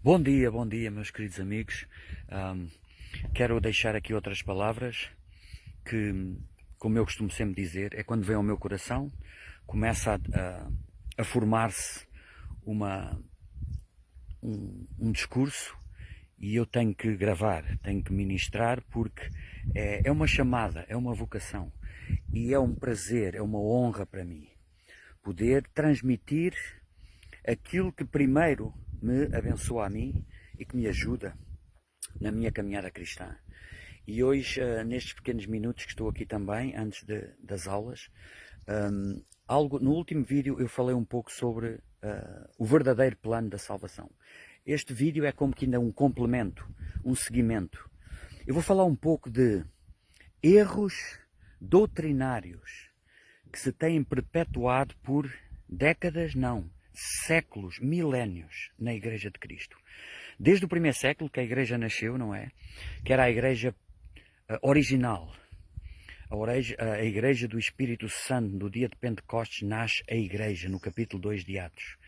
Bom dia, meus queridos amigos. Quero deixar aqui outras palavras que, como eu costumo sempre dizer, é quando vem ao meu coração, começa a formar-se um discurso e eu tenho que gravar, tenho que ministrar, porque é uma chamada, é uma vocação e é um prazer, é uma honra para mim poder transmitir aquilo que primeiro me abençoa a mim e que me ajuda na minha caminhada cristã. E hoje, nestes pequenos minutos que estou aqui também, antes das aulas, no último vídeo eu falei um pouco sobre o verdadeiro plano da salvação. Este vídeo é como que ainda um complemento, um seguimento. Eu vou falar um pouco de erros doutrinários que se têm perpetuado por décadas, não, séculos, milénios na Igreja de Cristo. Desde o primeiro século que a Igreja nasceu, não é? Que era a Igreja original. A Igreja do Espírito Santo, no dia de Pentecostes, nasce a Igreja, no capítulo 2 de Atos.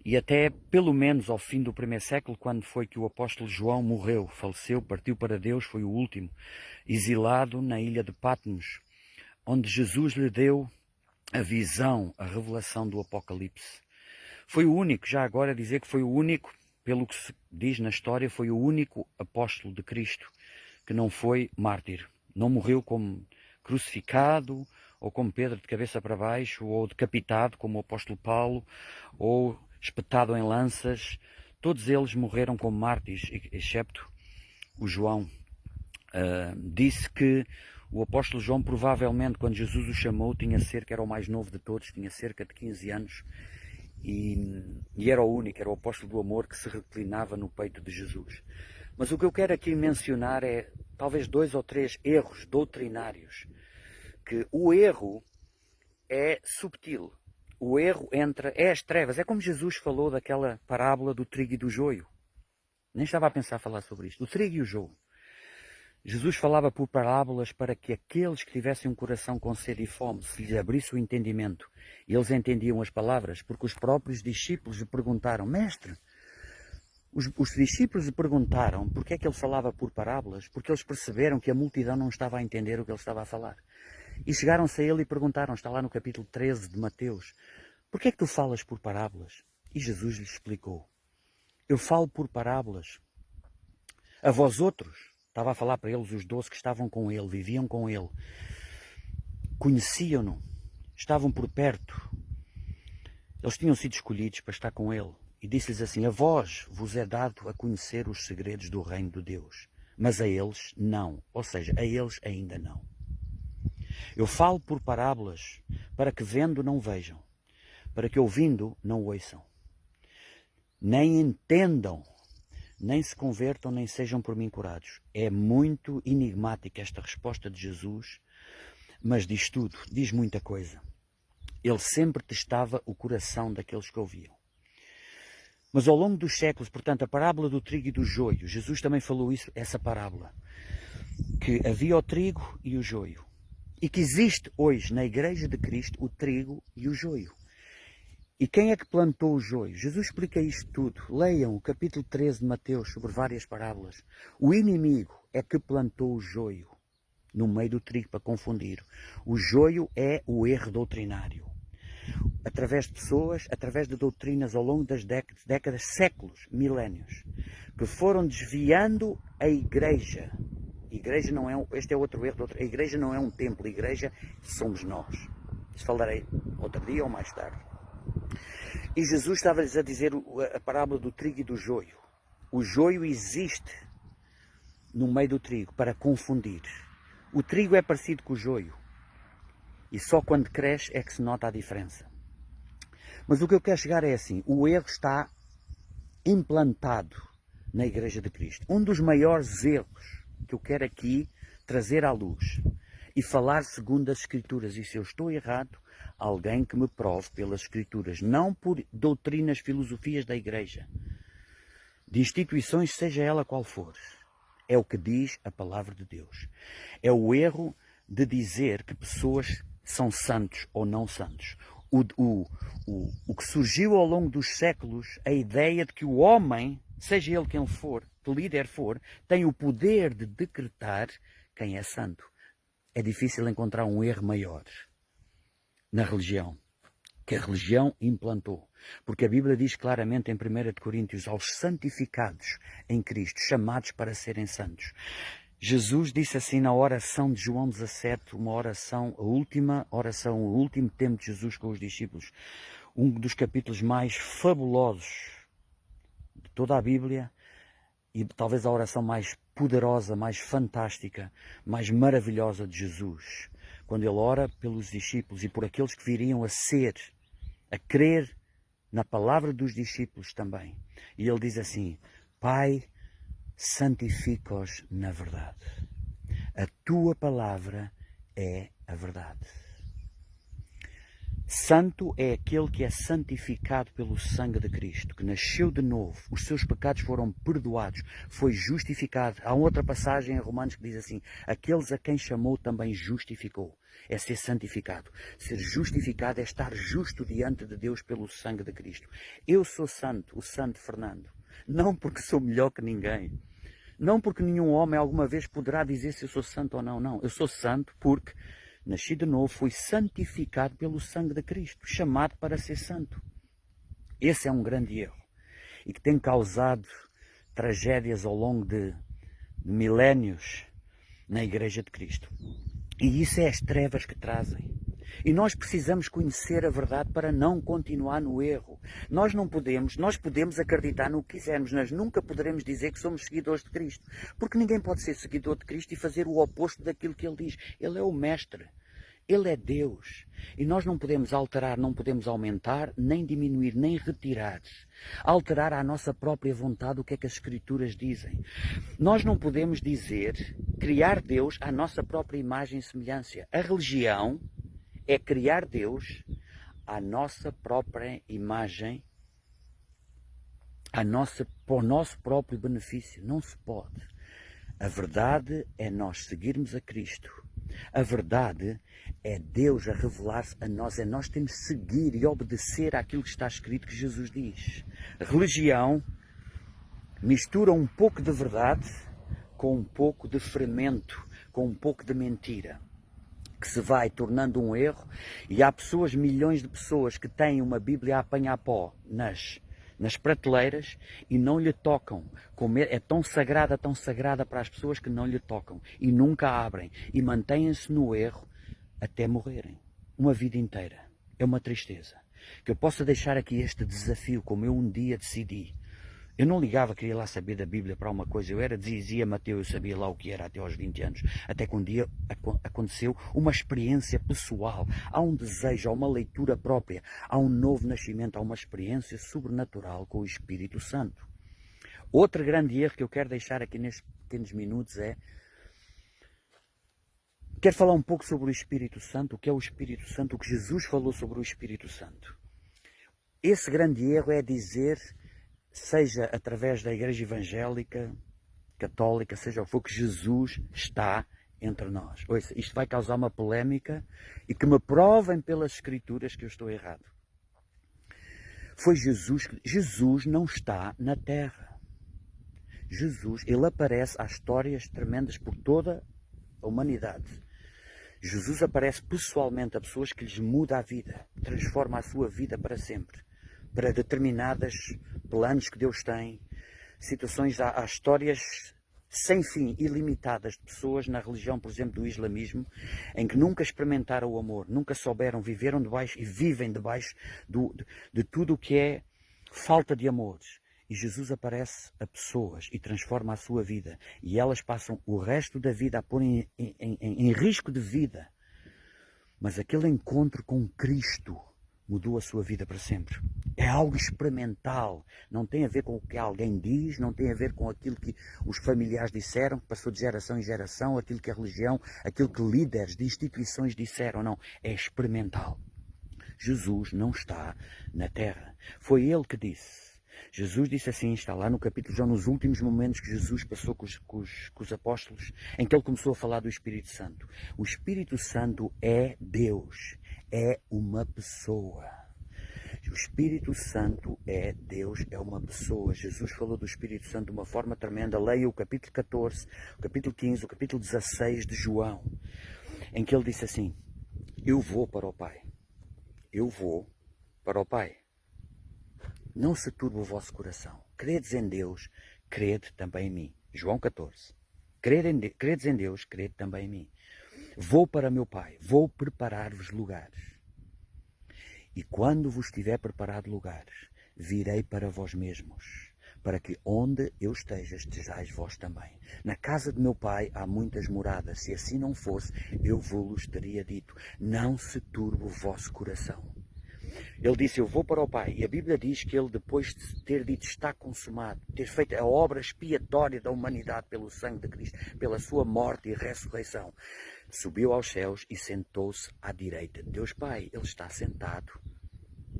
E até, pelo menos, ao fim do primeiro século, quando foi que o apóstolo João morreu, faleceu, partiu para Deus, foi o último, exilado na ilha de Patmos, onde Jesus lhe deu a visão, a revelação do Apocalipse. Foi o único, já agora dizer que foi o único, pelo que se diz na história, foi o único apóstolo de Cristo que não foi mártir. Não morreu como crucificado, ou como Pedro de cabeça para baixo, ou decapitado como o apóstolo Paulo, ou espetado em lanças. Todos eles morreram como mártires, excepto o João. Disse que o apóstolo João, provavelmente, quando Jesus o chamou, era o mais novo de todos, tinha cerca de 15 anos, e era o único, era o apóstolo do amor que se reclinava no peito de Jesus. Mas o que eu quero aqui mencionar é, talvez, 2 ou 3 erros doutrinários, que o erro é subtil, o erro é as trevas, é como Jesus falou daquela parábola do trigo e do joio. Nem estava a pensar falar sobre isto, o trigo e o joio. Jesus falava por parábolas para que aqueles que tivessem um coração com sede e fome, se lhes abrisse o entendimento, e eles entendiam as palavras, porque os próprios discípulos lhe perguntaram: Mestre, os discípulos lhe perguntaram porque é que ele falava por parábolas, porque eles perceberam que a multidão não estava a entender o que ele estava a falar. E chegaram-se a ele e perguntaram, está lá no capítulo 13 de Mateus, porque é que tu falas por parábolas? E Jesus lhes explicou: eu falo por parábolas a vós outros. Estava a falar para eles, os 12 que estavam com ele, viviam com ele, conheciam-no, estavam por perto, eles tinham sido escolhidos para estar com ele. E disse-lhes assim: a vós vos é dado a conhecer os segredos do reino de Deus, mas a eles não, ou seja, a eles ainda não. Eu falo por parábolas para que vendo não vejam, para que ouvindo não ouçam, nem entendam, nem se convertam, nem sejam por mim curados. É muito enigmática esta resposta de Jesus, mas diz tudo, diz muita coisa. Ele sempre testava o coração daqueles que ouviam. Mas ao longo dos séculos, portanto, a parábola do trigo e do joio, Jesus também falou essa parábola, que havia o trigo e o joio, e que existe hoje na Igreja de Cristo o trigo e o joio. E quem é que plantou o joio? Jesus explica isto tudo. Leiam o capítulo 13 de Mateus sobre várias parábolas. O inimigo é que plantou o joio no meio do trigo para confundir. O joio é o erro doutrinário. Através de pessoas, através de doutrinas ao longo das décadas, séculos, milénios, que foram desviando a Igreja. Igreja não é este é outro erro. A Igreja não é um templo, a Igreja somos nós. Isso falarei outro dia ou mais tarde. E Jesus estava-lhes a dizer a parábola do trigo e do joio. O joio existe no meio do trigo para confundir. O trigo é parecido com o joio. E só quando cresce é que se nota a diferença. Mas o que eu quero chegar é assim: o erro está implantado na Igreja de Cristo. Um dos maiores erros que eu quero aqui trazer à luz e falar segundo as Escrituras. E se eu estou errado, alguém que me prove pelas Escrituras, não por doutrinas, filosofias da Igreja, de instituições, seja ela qual for. É o que diz a palavra de Deus. É o erro de dizer que pessoas são santos ou não santos. O que surgiu ao longo dos séculos, a ideia de que o homem seja ele quem for, que líder for, tem o poder de decretar quem é santo. É difícil encontrar um erro maior na religião, que a religião implantou. Porque a Bíblia diz claramente em 1 Coríntios, aos santificados em Cristo, chamados para serem santos. Jesus disse assim na oração de João 17, uma oração, a última oração, o último tempo de Jesus com os discípulos, um dos capítulos mais fabulosos de toda a Bíblia e talvez a oração mais poderosa, mais fantástica, mais maravilhosa de Jesus. Quando ele ora pelos discípulos e por aqueles que viriam a ser, a crer na palavra dos discípulos também. E ele diz assim, Pai, santifica-os na verdade. A tua palavra é a verdade. Santo é aquele que é santificado pelo sangue de Cristo, que nasceu de novo, os seus pecados foram perdoados, foi justificado. Há outra passagem em Romanos que diz assim, aqueles a quem chamou também justificou. É ser santificado. Ser justificado é estar justo diante de Deus pelo sangue de Cristo. Eu sou santo, o santo Fernando, não porque sou melhor que ninguém, não porque nenhum homem alguma vez poderá dizer se eu sou santo ou não, não. Eu sou santo porque nasci de novo, fui santificado pelo sangue de Cristo, chamado para ser santo. Esse é um grande erro e que tem causado tragédias ao longo de milénios na Igreja de Cristo. E isso é as trevas que trazem. E nós precisamos conhecer a verdade para não continuar no erro. Nós podemos acreditar no que quisermos, mas nunca poderemos dizer que somos seguidores de Cristo. Porque ninguém pode ser seguidor de Cristo e fazer o oposto daquilo que Ele diz. Ele é o Mestre. Ele é Deus. E nós não podemos alterar, não podemos aumentar, nem diminuir, nem retirar. Alterar à nossa própria vontade o que é que as Escrituras dizem. Nós não podemos dizer, criar Deus à nossa própria imagem e semelhança. A religião é criar Deus à nossa própria imagem, para o nosso próprio benefício. Não se pode. A verdade é nós seguirmos a Cristo. A verdade é Deus a revelar-se a nós. É nós temos de seguir e obedecer àquilo que está escrito que Jesus diz. A religião mistura um pouco de verdade com um pouco de fermento, com um pouco de mentira, que se vai tornando um erro, e há pessoas, milhões de pessoas que têm uma Bíblia a apanhar pó nas prateleiras e não lhe tocam. É tão sagrada para as pessoas que não lhe tocam e nunca abrem e mantêm-se no erro até morrerem. Uma vida inteira. É uma tristeza. Que eu possa deixar aqui este desafio, como eu um dia decidi. Eu não ligava, queria lá saber da Bíblia para uma coisa. Dizia Mateus, eu sabia lá o que era até aos 20 anos. Até que um dia aconteceu uma experiência pessoal. Há um desejo, há uma leitura própria, há um novo nascimento, há uma experiência sobrenatural com o Espírito Santo. Outro grande erro que eu quero deixar aqui nestes pequenos minutos é... Quero falar um pouco sobre o Espírito Santo, o que é o Espírito Santo, o que Jesus falou sobre o Espírito Santo. Esse grande erro é dizer... seja através da Igreja Evangélica, Católica, seja o que for, que Jesus está entre nós. Ouça, isto vai causar uma polémica e que me provem pelas Escrituras que eu estou errado. Foi Jesus não está na Terra. Jesus, ele aparece, há histórias tremendas por toda a humanidade. Jesus aparece pessoalmente a pessoas que lhes muda a vida, transforma a sua vida para sempre. Para determinados planos que Deus tem, situações, há histórias sem fim, ilimitadas de pessoas na religião, por exemplo, do islamismo, em que nunca experimentaram o amor, nunca souberam, viveram debaixo e vivem debaixo de tudo o que é falta de amor. E Jesus aparece a pessoas e transforma a sua vida. E elas passam o resto da vida a pôr em risco de vida. Mas aquele encontro com Cristo mudou a sua vida para sempre. É algo experimental. Não tem a ver com o que alguém diz, não tem a ver com aquilo que os familiares disseram, que passou de geração em geração, aquilo que a religião, aquilo que líderes de instituições disseram. Não, é experimental. Jesus não está na terra. Foi ele que disse. Jesus disse assim, está lá no capítulo, já nos últimos momentos que Jesus passou com os apóstolos, em que ele começou a falar do Espírito Santo. O Espírito Santo é Deus, é uma pessoa. O Espírito Santo é Deus, é uma pessoa. Jesus falou do Espírito Santo de uma forma tremenda. Leia o capítulo 14, o capítulo 15, o capítulo 16 de João, em que ele disse assim: eu vou para o Pai. Eu vou para o Pai. Não se turbe o vosso coração. Credes em Deus, crede também em mim. João 14. Credes em Deus, crede também em mim. Vou para meu Pai, vou preparar-vos lugares. E quando vos tiver preparado lugares, virei para vós mesmos, para que onde eu esteja, estejais vós também. Na casa de meu Pai há muitas moradas. Se assim não fosse, eu vos teria dito. Não se turbe o vosso coração. Ele disse: eu vou para o Pai. E a Bíblia diz que ele, depois de ter dito está consumado, ter feito a obra expiatória da humanidade pelo sangue de Cristo, pela sua morte e ressurreição, subiu aos céus e sentou-se à direita de Deus Pai. Ele está sentado.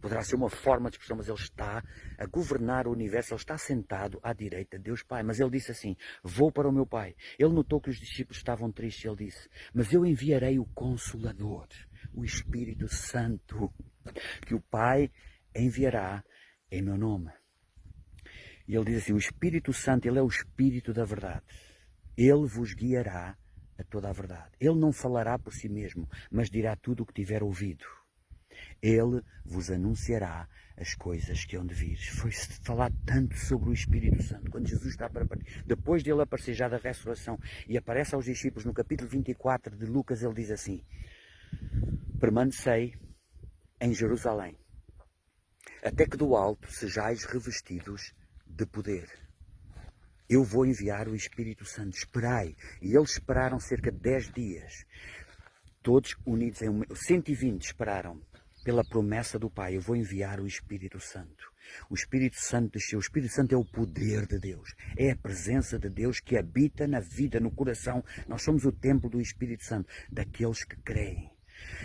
Poderá ser uma forma de expressão, mas ele está a governar o universo. Ele está sentado à direita de Deus Pai. Mas ele disse assim: vou para o meu Pai. Ele notou que os discípulos estavam tristes. Ele disse: mas eu enviarei o Consolador, o Espírito Santo, que o Pai enviará em meu nome. E ele diz assim: o Espírito Santo, ele é o Espírito da verdade. Ele vos guiará a toda a verdade. Ele não falará por si mesmo, mas dirá tudo o que tiver ouvido. Ele vos anunciará as coisas que hão de vir. Foi-se falado tanto sobre o Espírito Santo. Quando Jesus está para partir, depois dele aparecer já da ressurreição, e aparece aos discípulos no capítulo 24 de Lucas, ele diz assim: permanecei em Jerusalém, até que do alto sejais revestidos de poder. Eu vou enviar o Espírito Santo. Esperai. E eles esperaram cerca de 10 dias. Todos unidos em 120 esperaram pela promessa do Pai. Eu vou enviar o Espírito Santo. O Espírito Santo desceu. O Espírito Santo é o poder de Deus. É a presença de Deus que habita na vida, no coração. Nós somos o templo do Espírito Santo. Daqueles que creem,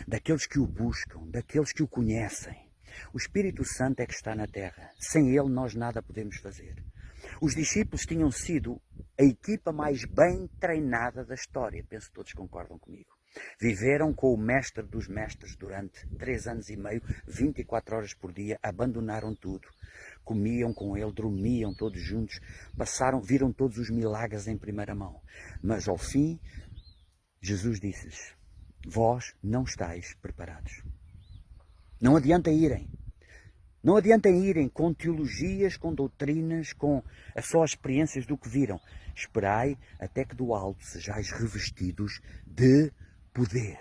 daqueles que o buscam, daqueles que o conhecem. O Espírito Santo é que está na terra. Sem ele nós nada podemos fazer. Os discípulos tinham sido a equipa mais bem treinada da história. Penso que todos concordam comigo. Viveram com o mestre dos mestres durante 3 anos e meio, 24 horas por dia, abandonaram tudo. Comiam com ele, dormiam todos juntos, viram todos os milagres em primeira mão. Mas ao fim, Jesus disse-lhes: vós não estáis preparados. Não adianta irem. Não adianta irem com teologias, com doutrinas, com só as experiências do que viram. Esperai até que do alto sejais revestidos de poder.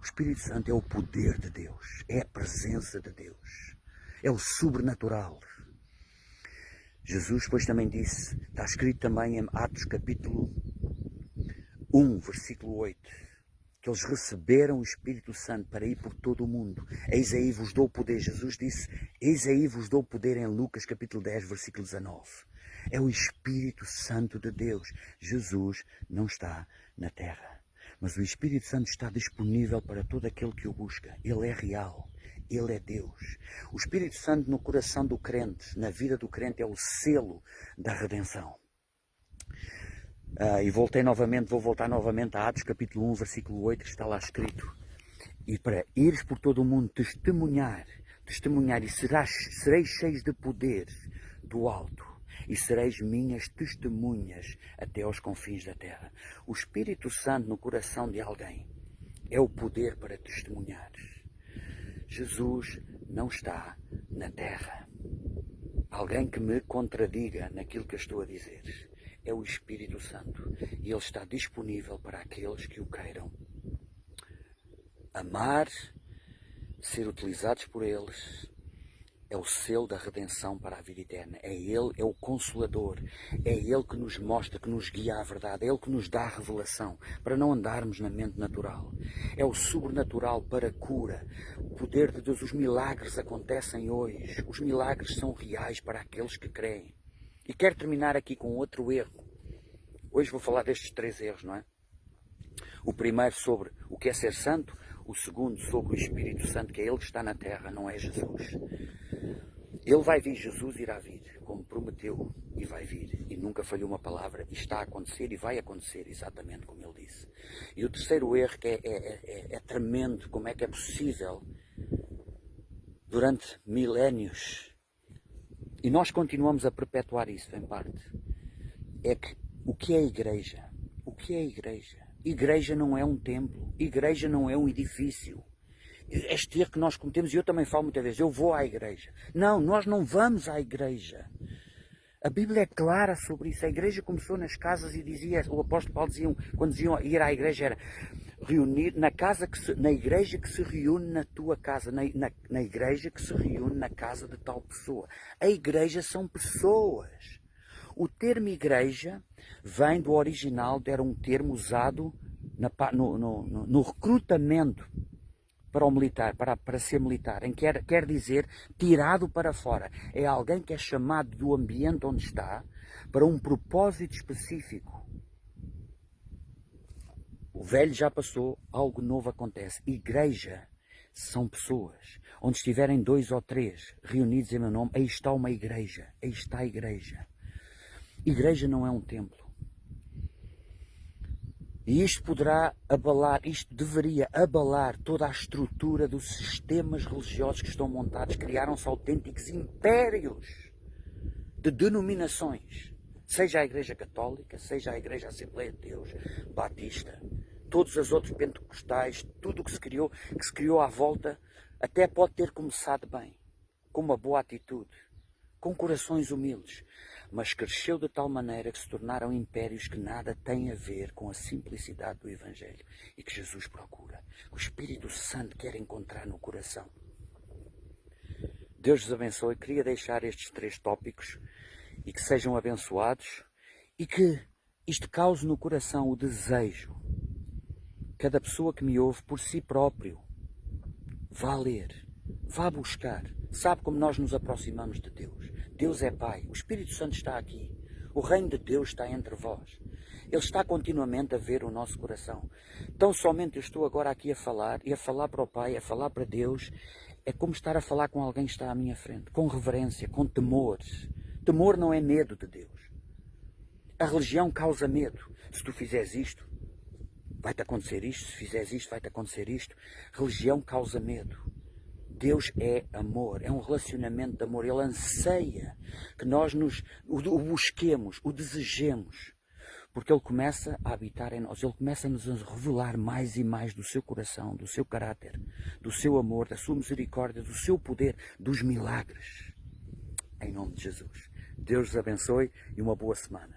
O Espírito Santo é o poder de Deus. É a presença de Deus. É o sobrenatural. Jesus, pois, também disse, está escrito também em Atos capítulo 1, versículo 8, que eles receberam o Espírito Santo para ir por todo o mundo. Eis aí vos dou poder. Jesus disse: eis aí vos dou poder, em Lucas capítulo 10, versículo 19. É o Espírito Santo de Deus. Jesus não está na terra, mas o Espírito Santo está disponível para todo aquele que o busca. Ele é real. Ele é Deus. O Espírito Santo no coração do crente, na vida do crente, é o selo da redenção. E vou voltar novamente a Atos capítulo 1, versículo 8, que está lá escrito: e para ires por todo o mundo testemunhar, e sereis cheios de poder do alto, e sereis minhas testemunhas até aos confins da terra. O Espírito Santo no coração de alguém é o poder para testemunhar. Jesus não está na terra. Alguém que me contradiga naquilo que eu estou a dizer. É o Espírito Santo. E ele está disponível para aqueles que o queiram amar, ser utilizados por eles. É o selo da redenção para a vida eterna. É ele, é o Consolador. É ele que nos mostra, que nos guia à verdade. É ele que nos dá a revelação, para não andarmos na mente natural. É o sobrenatural para a cura. O poder de Deus, os milagres acontecem hoje. Os milagres são reais para aqueles que creem. E quero terminar aqui com outro erro. Hoje vou falar destes 3 erros, não é? O primeiro sobre o que é ser santo. O segundo sobre o Espírito Santo, que é ele que está na terra, não é Jesus. Ele vai vir, Jesus irá vir, como prometeu, e vai vir. E nunca falhou uma palavra, e está a acontecer, e vai acontecer exatamente como ele disse. E o terceiro erro, que é tremendo, como é que é possível durante milénios, e nós continuamos a perpetuar isso em parte, é que o que é a igreja? O que é a igreja? Igreja não é um templo, igreja não é um edifício. Este erro que nós cometemos, e eu também falo muitas vezes, eu vou à igreja. Não, nós não vamos à igreja. A Bíblia é clara sobre isso. A igreja começou nas casas e dizia, o apóstolo Paulo dizia, quando diziam ir à igreja, era reunir na igreja que se reúne na tua casa, na igreja que se reúne na casa de tal pessoa. A igreja são pessoas. O termo igreja vem do original, era um termo usado no recrutamento para o militar, para ser militar, em que quer dizer tirado para fora. É alguém que é chamado do ambiente onde está para um propósito específico. O velho já passou, algo novo acontece. Igreja são pessoas. Onde estiverem 2 ou 3 reunidos em meu nome, aí está uma igreja. Aí está a igreja. Igreja não é um templo. E isto poderá abalar, isto deveria abalar toda a estrutura dos sistemas religiosos que estão montados. Criaram-se autênticos impérios de denominações. Seja a Igreja Católica, seja a Igreja Assembleia de Deus, Batista, todos os outros pentecostais, tudo o que se criou à volta, até pode ter começado bem, com uma boa atitude, com corações humildes, mas cresceu de tal maneira que se tornaram impérios que nada têm a ver com a simplicidade do Evangelho e que Jesus procura, que o Espírito Santo quer encontrar no coração. Deus vos abençoe. Queria deixar estes 3 tópicos e que sejam abençoados e que isto cause no coração o desejo. Cada pessoa que me ouve por si próprio, vá ler, vá buscar. Sabe como nós nos aproximamos de Deus? Deus é Pai, o Espírito Santo está aqui, o reino de Deus está entre vós. Ele está continuamente a ver o nosso coração. Tão somente eu estou agora aqui a falar, e a falar para o Pai, a falar para Deus, é como estar a falar com alguém que está à minha frente, com reverência, com temor. Temor não é medo de Deus. A religião causa medo. Se tu fizeres isto, vai-te acontecer isto. Se fizeres isto, vai-te acontecer isto. Religião causa medo. Deus é amor, é um relacionamento de amor. Ele anseia que nós o busquemos, o desejemos, porque Ele começa a habitar em nós, Ele começa a nos revelar mais e mais do seu coração, do seu caráter, do seu amor, da sua misericórdia, do seu poder, dos milagres. Em nome de Jesus. Deus os abençoe e uma boa semana.